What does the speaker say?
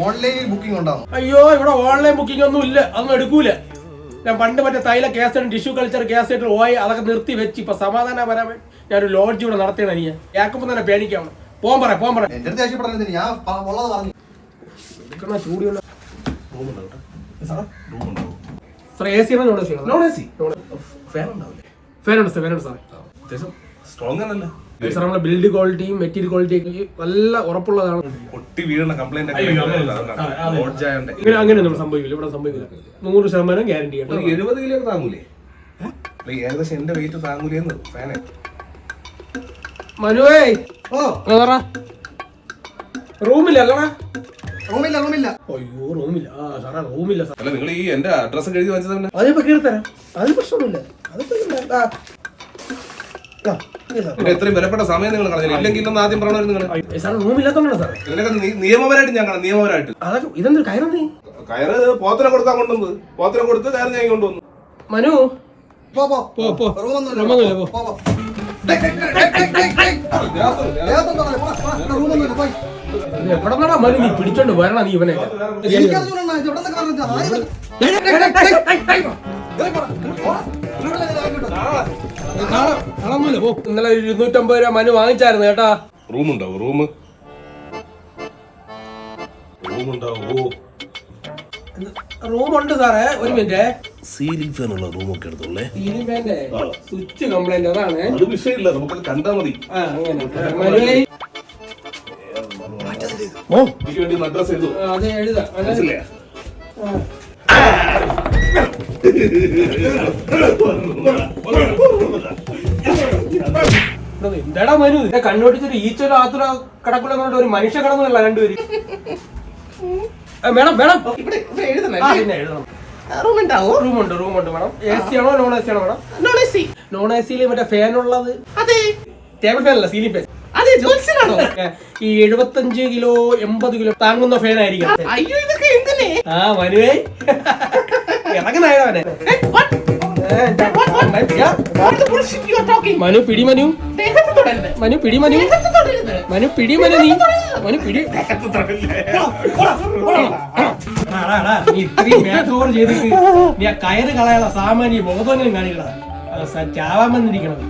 Online booking ഉണ്ടാവും. അയ്യോ ഇവിടെ ഓൺലൈൻ ബുക്കിംഗ് ഒന്നും ഇല്ല, അതൊന്നും എടുക്കൂല. ഞാൻ പണ്ട് മറ്റേ തൈല കേസറ്റും ടിഷ്യൂ കൾച്ചർ കേസറ്റും ഓയി അതൊക്കെ നിർത്തി വെച്ച് ഇപ്പൊ സമാധാനം വരാൻ ഞാനൊരു ലോഡ്ജ് ഇവിടെ നടത്തിയാണ്. നീ കേൾക്കുമ്പോ തന്നെ പേടിക്കാണ്. പോകാൻ പറയാം. എന്റെ അടുത്ത് ആവശ്യപ്പെടരുത്, ഞാൻ ഉള്ളത് പറഞ്ഞു. ചൂടിയുള്ള സാർ എ സി ആണോ നോൺ എ സി ആണോ? Non A C. ഫാൻ ഉണ്ടാവില്ലേ? ഫാനുണ്ട് സാർ, ഫാനുണ്ട് സാർ. അത്യാവശ്യം സ്ട്രോങ് ആണല്ലേ സാർ? നമ്മുടെ ബിൽഡ് ക്വാളിറ്റിയും മെറ്റീരിയൽ ക്വാളിറ്റിയും നല്ല ഉറപ്പുള്ളതാണ്. പൊട്ടി വീഴുന്ന കംപ്ലൈന്റ് അങ്ങനെയൊന്നും സംഭവിക്കില്ല, ഇവിടെ സംഭവിക്കില്ല. 100% ഗ്യാരണ്ടി. 70 കിലോ താങ്ങൂലേ? ഏകദേശം എന്റെ വെയിറ്റ് താങ്ങൂലേന്ന് ഫാന്. മനുവേ റൂമില്ല? റൂമില്ല. അയ്യോ റൂമില്ല. ആ സാറാ റൂമില്ല സാർ. അല്ല നിങ്ങൾ ഈ എന്റെ അഡ്രസ് എഴുതി വാങ്ങിച്ചത് അതിപ്പോ കേൾത്തരാം, അത് പ്രശ്നമൊന്നുമില്ല. എത്രയും വിലപ്പെട്ട സമയം നിങ്ങൾ കളഞ്ഞില്ല. ഇല്ലെങ്കിൽ ഇല്ലെന്ന് ആദ്യം പറഞ്ഞാൽ നിങ്ങൾ സാർ റൂമില്ലാത്തോണ്ടാണ് സാറേ. ഇതിനൊക്കെ നിയമപരമായിട്ട് ഞാൻ കാണാം. നിയമപരമായിട്ട് അതൊക്കെ ഇതെന്തൊരു കയറുന്നേ? കയറ് പോത്തിനെ കൊടുക്കാൻ കൊണ്ടുവന്നത്. പോത്തിനെ കൊടുത്ത് കയറ് ഞാൻ കൊണ്ടുവന്നു. മനു എവിടെന്നാ മനു നീ പിടിച്ചോണ്ട് വരണ? നീ ഇവനെ ഇന്നലെ 250 രൂപ മനു വാങ്ങിച്ചായിരുന്നു കേട്ടാ. റൂമുണ്ടാവും. റൂമുണ്ട് സാറേ. ഒരു മിനിറ്റ്. സീലിംഗ് ഫാൻ ഉള്ള റൂമൊക്കെ എടുത്തോളേ. സീലിംഗ് ഫാന്റെ സ്വിച്ച് കംപ്ലൈന്റ് അതാണ്. അത് വിഷയമില്ല, നമുക്ക് കണ്ടാ മതി. അഡ്രസ് എഴുതും. അതെ എഴുതാം. എന്താടാ മനു കണ്ണോട്ടിച്ചൊരു ഈച്ചൊരു ആത്തുര കിടക്കൂല ഒരു മനുഷ്യ കിടന്നല്ല രണ്ടുപേര്. വേണം റൂമുണ്ട് വേണം. എ സി ആണോ നോൺ എ സി ആണോ വേണം? നോൺ എ സിയിൽ മറ്റേ ഫാൻ ഉള്ളത്. ടേബിൾ ഫാൻ അല്ല, സീലിംഗ് ഫാൻ. ഈ 75 കിലോ 80 കിലോ താങ്ങുന്ന ഫാൻ ആയിരിക്കും. ആ മനുവേ ഇറങ്ങനായവനെ. മനു പിടി. നീ ഇത്രയും മേത്തോർ ചെയ്തിട്ട് നീ ആ കയറ് കളയാനുള്ള സാമാന്യ ബോധമെങ്കിലും കാണിക്കണ. ചാവാൻ വന്നിരിക്കണത്.